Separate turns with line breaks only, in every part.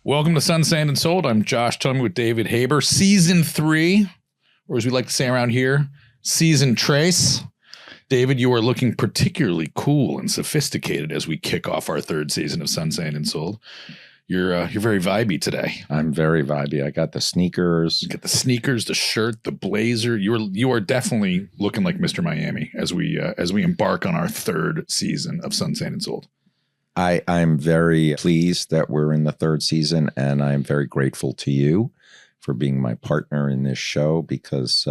Welcome to Sun, Sand, and Sold. I'm Josh Tummy with David Haber. Season 3, or as we like to say around here, Season Trace. David, you are looking particularly cool and sophisticated as we kick off our third season of Sun, Sand, and Sold. You're very vibey today.
I'm very vibey. I got the sneakers.
You got the sneakers, the shirt, the blazer. You are definitely looking like Mr. Miami as we embark on our third season of Sun, Sand, and Sold.
I'm very pleased that we're in the third season, and I'm very grateful to you for being my partner in this show because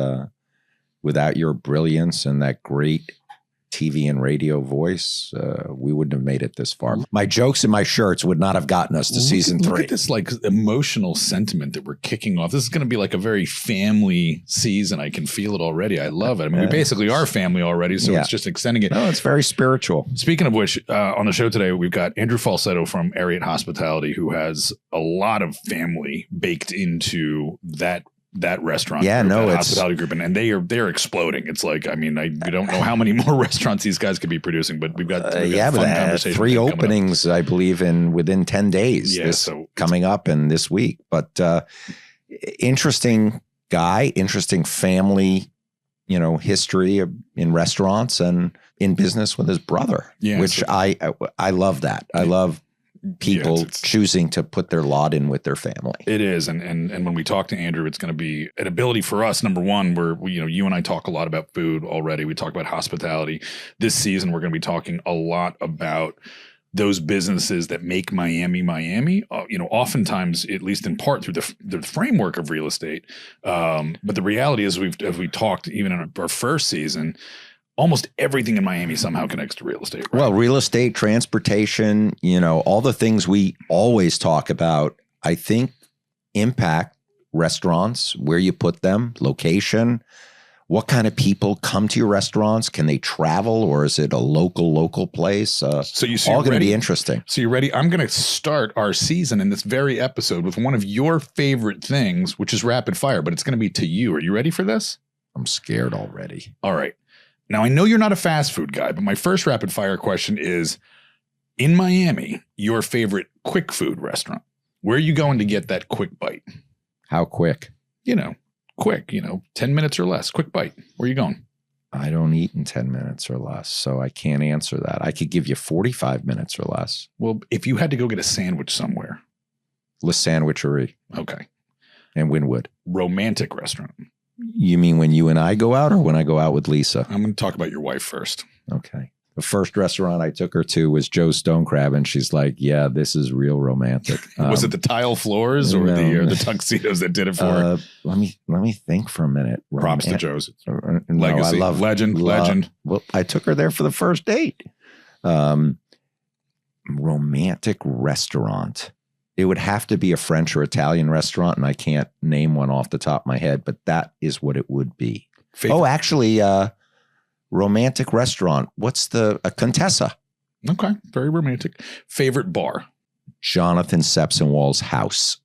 without your brilliance and that great TV and radio voice, we wouldn't have made it this far. My jokes and my shirts would not have gotten us to season 3.
Look at this like emotional sentiment that we're kicking off. This is going to be like a very family season. I can feel it already. I love it. I mean, we basically are family already, so it's just extending it.
No, it's very spiritual.
Speaking of which, on the show today, we've got Andrew Falsetto from Ariete Hospitality, who has a lot of family baked into that restaurant, hospitality group, and they're exploding. It's like, I mean, we don't know how many more restaurants these guys could be producing, but we've got fun conversations.
3 openings, I believe, within 10 days.
So
coming up and this week. But interesting guy, interesting family, history in restaurants and in business with his brother. Yeah, which I love that. I love people choosing to put their lot in with their family.
It is. And when we talk to Andrew, it's going to be an ability for us. Number one, you and I talk a lot about food already. We talk about hospitality. This season, we're going to be talking a lot about those businesses that make Miami. Oftentimes, at least in part through the framework of real estate. But the reality is as we talked even in our first season, almost everything in Miami somehow connects to real estate. Right?
Well, real estate, transportation, all the things we always talk about, I think impact restaurants, where you put them, location, what kind of people come to your restaurants. Can they travel, or is it a local place? So all going to be interesting.
So you ready? I'm going to start our season in this very episode with one of your favorite things, which is rapid fire, but it's going to be to you. Are you ready for this?
I'm scared already.
All right. Now, I know you're not a fast food guy, but my first rapid fire question is, in Miami, your favorite quick food restaurant, where are you going to get that quick bite?
How quick?
Quick, 10 minutes or less, quick bite. Where are you going?
I don't eat in 10 minutes or less, so I can't answer that. I could give you 45 minutes or less.
Well, if you had to go get a sandwich somewhere.
La Sandwichery.
Okay.
And Wynwood.
Romantic restaurant.
You mean when you and I go out, or when I go out with Lisa?
I'm going to talk about your wife first.
Okay. The first restaurant I took her to was Joe's Stone Crab, and she's like, "Yeah, this is real romantic."
Was it the tile floors or the tuxedos that did it for her?
Let me think for a minute.
Props to Joe's.
Legacy,
legend.
Well, I took her there for the first date. Romantic restaurant. It would have to be a French or Italian restaurant, and I can't name one off the top of my head, but that is what it would be. Favorite. Oh, actually, romantic restaurant. What's a Contessa?
Okay, very romantic. Favorite bar?
Jonathan Sepsenwall's house.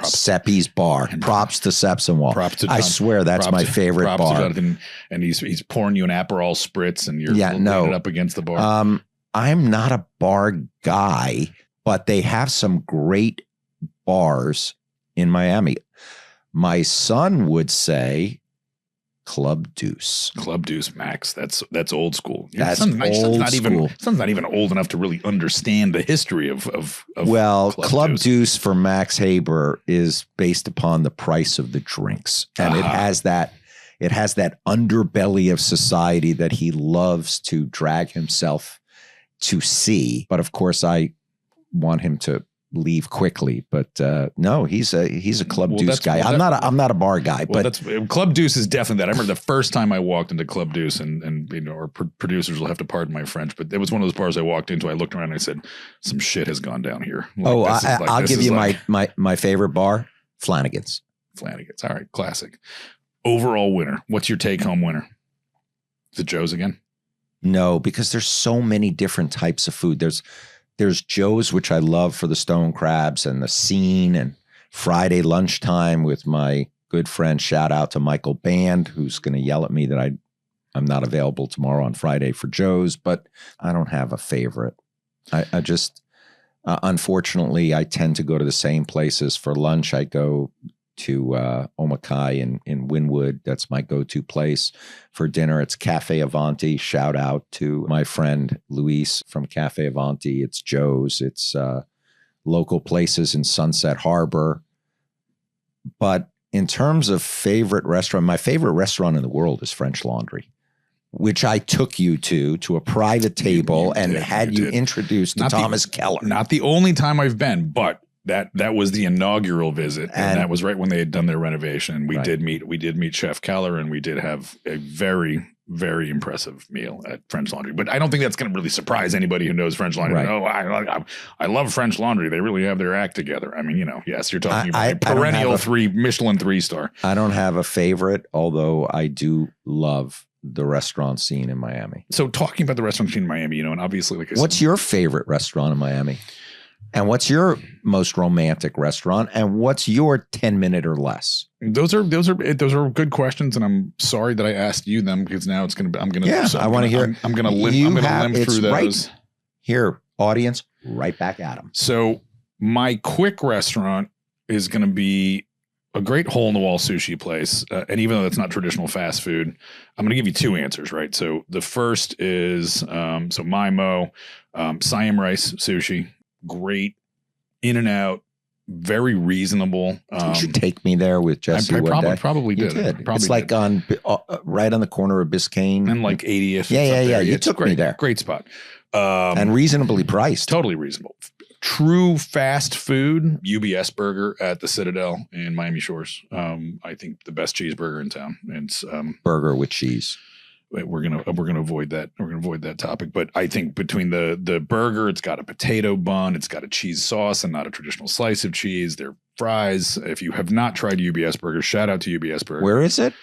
Seppi's bar. Props to Sepsenwall.
Props to
I swear that's my favorite bar.
To Jonathan, and he's pouring you an Aperol spritz, and you're leaning up against the bar.
I'm not a bar guy, but they have some great bars in Miami. My son would say Club Deuce.
Club Deuce, Max. That's old school.
That's old school.
Son's not even old enough to really understand the history of
Club Deuce for Max Haber is based upon the price of the drinks. And it has that underbelly of society that he loves to drag himself to see. But of course, I want him to leave quickly, but no, he's a Club Deuce guy. I'm not a bar guy, but
Club Deuce is definitely that. I remember the first time I walked into Club Deuce, and our producers will have to pardon my French, but it was one of those bars I walked into. I looked around and I said, "Some shit has gone down here."
I'll give you my favorite bar, Flanagan's.
Flanagan's, all right, classic. Overall winner. What's your take home winner? Is it Joe's again?
No, because there's so many different types of food. There's Joe's, which I love for the stone crabs and the scene, and Friday lunchtime with my good friend, shout out to Michael Band, who's going to yell at me that I'm not available tomorrow on Friday for Joe's, but I don't have a favorite. I just Unfortunately, I tend to go to the same places. For lunch, I go to Omakai in Wynwood. That's my go-to place. For dinner, it's Cafe Avanti. Shout out to my friend Luis from Cafe Avanti. It's Joe's. It's local places in Sunset Harbor. But in terms of favorite restaurant, my favorite restaurant in the world is French Laundry, which I took you to a private table and had you introduced to Thomas Keller.
Not the only time I've been, but that was the inaugural visit, and that was right when they had done their renovation. We did meet Chef Keller, and we did have a very, very impressive meal at French Laundry. But I don't think that's going to really surprise anybody who knows French Laundry.
Right.
Oh, I love French Laundry. They really have their act together. I mean, yes, you're talking about a perennial Michelin 3-star.
I don't have a favorite, although I do love the restaurant scene in Miami.
So talking about the restaurant scene in Miami, and obviously, like I said,
what's your favorite restaurant in Miami? And what's your most romantic restaurant? And what's your 10-minute or less?
Those are good questions, and I'm sorry that I asked you them, because now it's gonna be,
I want to hear.
I'm gonna limp through those.
Right here, audience, right back at them.
So my quick restaurant is gonna be a great hole-in-the-wall sushi place, and even though that's not traditional fast food, I'm going to give you two answers, right? So the first is Maimo, Siam rice sushi, great, in and out, very reasonable.
You should take me there with Jesse.
I probably did.
It's like on right on the corner of Biscayne
and like 80th.
Yeah. You took me there.
Great spot,
and reasonably priced.
Totally reasonable. True fast food, UBS Burger at the Citadel in Miami Shores. I think the best cheeseburger in town. It's
burger with cheese.
We're gonna avoid that. We're gonna avoid that topic. But I think between the burger, it's got a potato bun, it's got a cheese sauce and not a traditional slice of cheese. Their fries. If you have not tried UBS Burger, shout out to UBS Burger.
Where is it?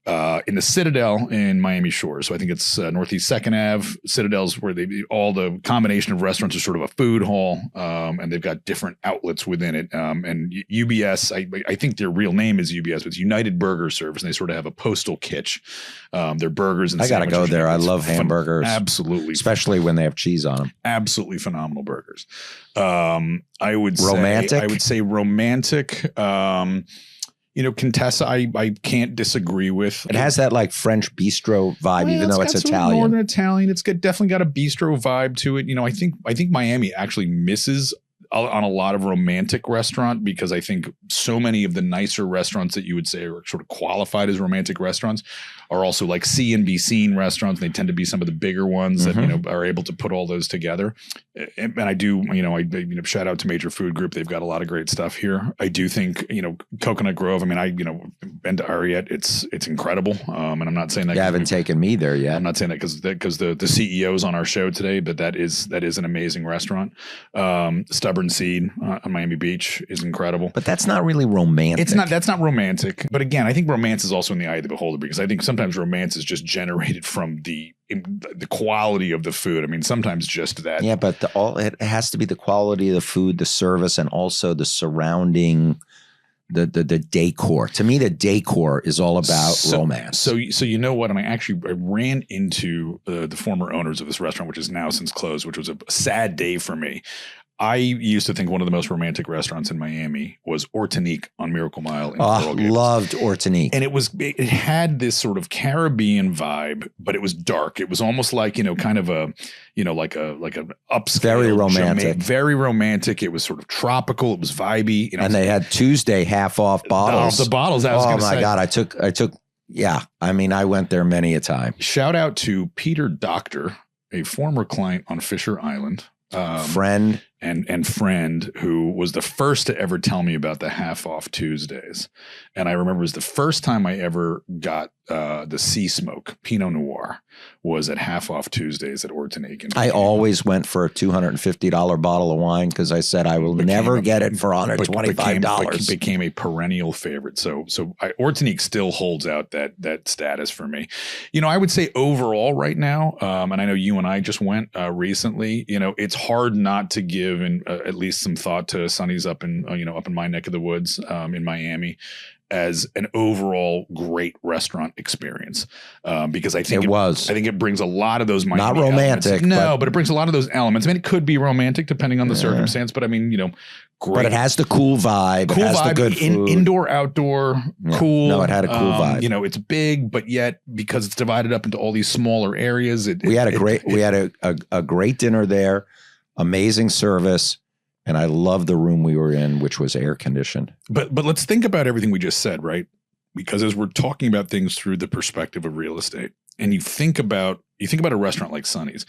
In the Citadel in Miami Shores. So I think it's Northeast 2nd Ave. Citadel's where all the combination of restaurants are sort of a food hall, and they've got different outlets within it. And UBS, I think their real name is UBS, but it's United Burger Service, and they sort of have a postal kitch. Their burgers and
I got to go there. I love hamburgers.
Absolutely.
Especially when they have cheese on them.
Absolutely phenomenal burgers. I would say romantic. Contessa, I can't disagree with.
It has that like French bistro vibe, even though it's Italian.
Northern Italian. It's definitely got a bistro vibe to it. I think Miami actually misses on a lot of romantic restaurant, because I think so many of the nicer restaurants that you would say are sort of qualified as romantic restaurants are also like see and be seen restaurants. And they tend to be some of the bigger ones that, are able to put all those together. And I do, shout out to Major Food Group. They've got a lot of great stuff here. I do think, Coconut Grove, been to Ariete. It's incredible. And I'm not saying that.
You haven't taken me there yet.
I'm not saying that because the CEO's on our show today, but that is an amazing restaurant. Stubborn Seed on Miami Beach is incredible.
But that's not really romantic.
That's not romantic. But again, I think romance is also in the eye of the beholder, because I think sometimes romance is just generated from the quality of the food. I mean, sometimes just that.
Yeah, but it has to be the quality of the food, the service, and also the surrounding the decor. To me, the decor is all about romance.
So you know what? I ran into the former owners of this restaurant, which is now since closed, which was a sad day for me. I used to think one of the most romantic restaurants in Miami was Ortonique on Miracle Mile.
Loved Ortonique.
And it had this sort of Caribbean vibe, but it was dark. It was almost like, kind of a, like an upscale.
Very romantic.
Very romantic. It was sort of tropical. It was vibey.
And they had Tuesday half off bottles.
The bottles.
Oh my God. I took. Yeah. I mean, I went there many a time.
Shout out to Peter Doctor, a former client on Fisher Island.
Friend
who was the first to ever tell me about the half off Tuesdays. And I remember it was the first time I ever got the Sea Smoke Pinot Noir was at half off Tuesdays at Ortonique.
I always went for a $250 bottle of wine because I said I will never get it for under $25.
Became a perennial favorite. So Ortonique still holds out that status for me. I would say overall right now, and I know you and I just went recently, it's hard not to give give at least some thought to Sonny's up in my neck of the woods in Miami as an overall great restaurant experience, because I think it brings a lot of those Miami
not romantic,
elements. But it brings a lot of those elements. I mean, it could be romantic depending on the circumstance, but I mean, great.
But it has the cool vibe. It has the good food.
Indoor, outdoor, cool.
No, it had a cool vibe.
It's big, but yet because it's divided up into all these smaller areas, we had
a great dinner there, amazing service. And I love the room we were in, which was air conditioned.
But let's think about everything we just said, right? Because as we're talking about things through the perspective of real estate, and you think about a restaurant like Sonny's,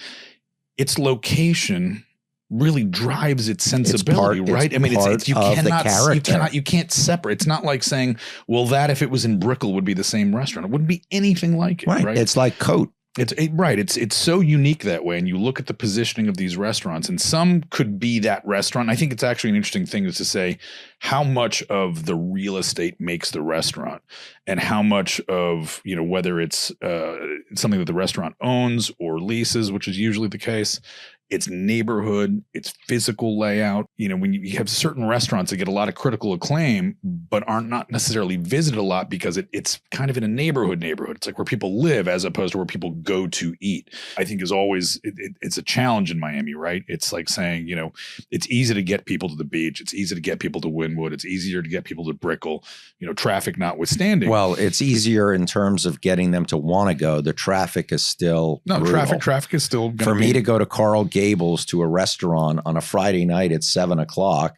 its location really drives its sensibility, right? I mean, you can't separate. It's not like saying, well, that if it was in Brickell would be the same restaurant. It wouldn't be anything like it, right?
It's like Coat.
It's so unique that way. And you look at the positioning of these restaurants, and some could be that restaurant. I think it's actually an interesting thing is to say how much of the real estate makes the restaurant, and how much of, whether it's something that the restaurant owns or leases, which is usually the case, its neighborhood, its physical layout. When you have certain restaurants that get a lot of critical acclaim, but aren't not necessarily visited a lot because it's kind of in a neighborhood. It's like where people live as opposed to where people go to eat. I think is always, it's a challenge in Miami, right? It's like saying, it's easy to get people to the beach. It's easy to get people to Wynwood. It's easier to get people to Brickell, traffic notwithstanding.
Well, it's easier in terms of getting them to want to go. The traffic is still brutal.
Traffic is still
for me to go to Carl Gables to a restaurant on a Friday night at 7:00,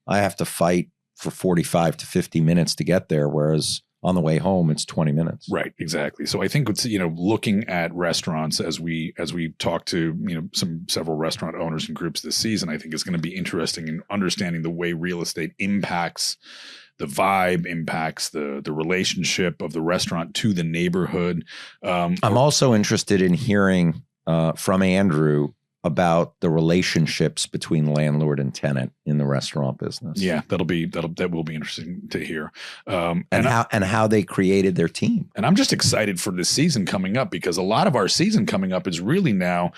I have to fight for 45 to 50 minutes to get there. Whereas on the way home, it's 20 minutes.
Right. Exactly. So I think it's, looking at restaurants as we talk to, several restaurant owners and groups this season, I think is going to be interesting in understanding the way real estate impacts the vibe, impacts the relationship of the restaurant to the neighborhood.
I'm also interested in hearing from Andrew about the relationships between landlord and tenant in the restaurant business.
Yeah, that will be interesting to hear.
And how they created their team.
And I'm just excited for this season coming up, because a lot of our season coming up is really now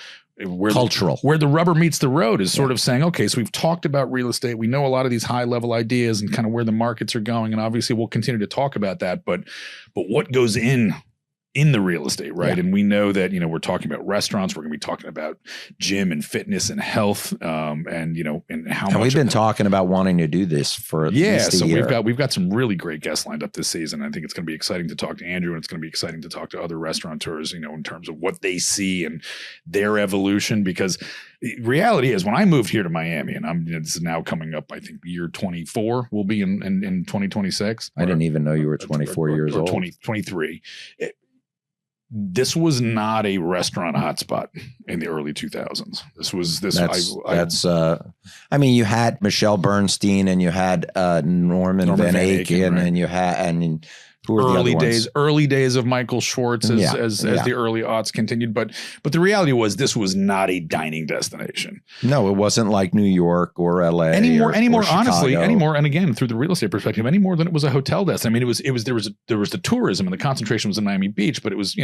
cultural,
where the rubber meets the road is sort of saying, okay, so we've talked about real estate. We know a lot of these high level ideas and kind of where the markets are going. And obviously we'll continue to talk about that, but what goes in the real estate, right? Yeah. And we know that, we're talking about restaurants. We're going to be talking about gym and fitness and health, and how much.
And we've been talking about wanting to do this for at least a year.
we've got some really great guests lined up this season. I think it's going to be exciting to talk to Andrew, and it's going to be exciting to talk to other restaurateurs, in terms of what they see and their evolution. Because reality is, when I moved here to Miami, and this is now coming up, I think year 24 will be in 2026.
I didn't even know you were 24 years old.
23. This was not a restaurant hotspot in the early 2000s.
You had Michelle Bernstein, and you had Norman Van Aken, right. And you had who were the other ones?
Early days of Michael Schwartz as the early aughts continued. But the reality was, this was not a dining destination.
No, it wasn't like New York or LA
anymore. Honestly, anymore. And again, through the real estate perspective, any more than it was a hotel desk. I mean, there was the tourism, and the concentration was in Miami Beach, but it was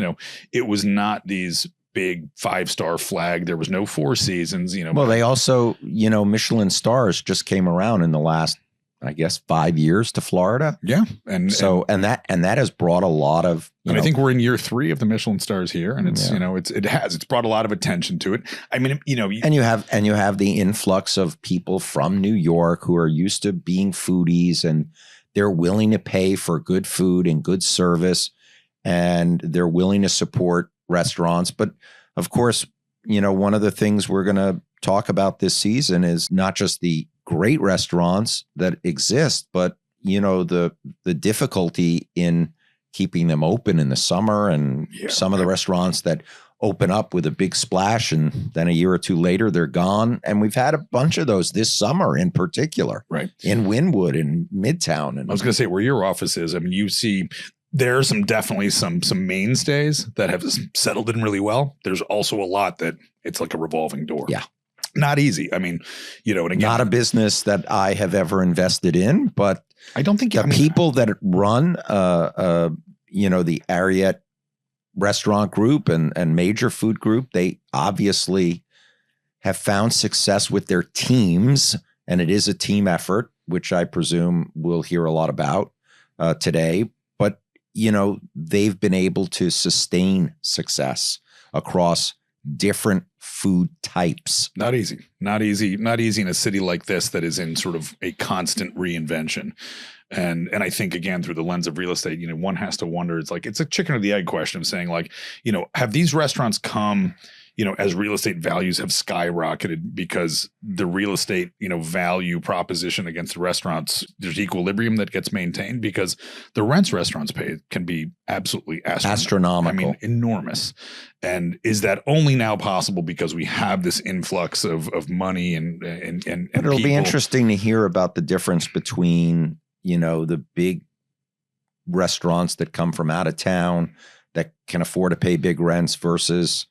it was not these big 5-star flag. There was no Four Seasons.
Well, they also Michelin stars just came around in the last, I guess, 5 years to Florida.
Yeah.
And that has brought a lot of,
I think we're in year 3 of the Michelin stars here. And it's, it's brought a lot of attention to it. I mean,
and you have the influx of people from New York who are used to being foodies, and they're willing to pay for good food and good service, and they're willing to support restaurants. But of course, one of the things we're going to talk about this season is not just the great restaurants that exist, but the difficulty in keeping them open in the summer, and some of the restaurants that open up with a big splash and then a year or two later they're gone. And we've had a bunch of those this summer in particular,
right?
In Wynwood and Midtown. And
I was going to say, where your office is, I mean, you see there are definitely some mainstays that have settled in really well. There's also a lot that it's like a revolving door.
Yeah.
Not easy. I mean, and again,
not a business that I have ever invested in, but
I don't think
people that run, the Ariete Restaurant Group and Major Food Group, they obviously have found success with their teams, and it is a team effort, which I presume we'll hear a lot about today. But, they've been able to sustain success across different food types.
Not easy in a city like this that is in sort of a constant reinvention. And I think, again, through the lens of real estate, one has to wonder, it's a chicken or the egg question of saying, like, have these restaurants come, as real estate values have skyrocketed because the real estate, value proposition against the restaurants, there's equilibrium that gets maintained because the rents restaurants pay can be absolutely astronomical. I mean, enormous. And is that only now possible because we have this influx of money and
But it'll be interesting to hear about the difference between, the big restaurants that come from out of town that can afford to pay big rents versus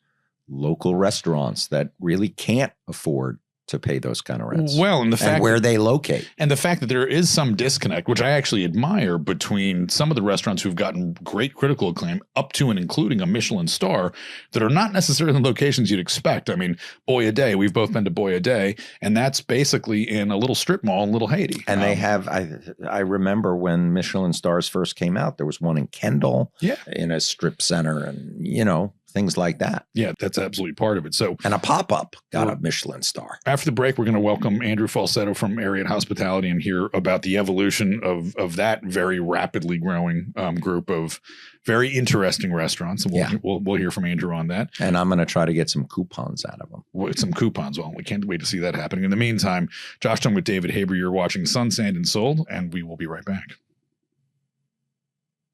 local restaurants that really can't afford to pay those kind of rents.
Well, and the fact
where they locate.
And the fact that there is some disconnect, which I actually admire, between some of the restaurants who've gotten great critical acclaim up to and including a Michelin star that are not necessarily in locations you'd expect. I mean, Boy a Day, we've both been to Boy a Day, and that's basically in a little strip mall in Little Haiti.
And they have, I remember when Michelin stars first came out, there was one in Kendall in a strip center and, things like that.
Yeah, that's absolutely part of it. So,
and a pop-up got a Michelin star.
After the break, we're going to welcome Andrew Falsetto from Ariete Hospitality and hear about the evolution of that very rapidly growing group of very interesting restaurants. And we'll hear from Andrew on that.
And I'm going to try to get some coupons out of them.
Some coupons. Well, we can't wait to see that happening. In the meantime, Josh Dunn with David Haber. You're watching Sun, Sand, and Soul, and we will be right back.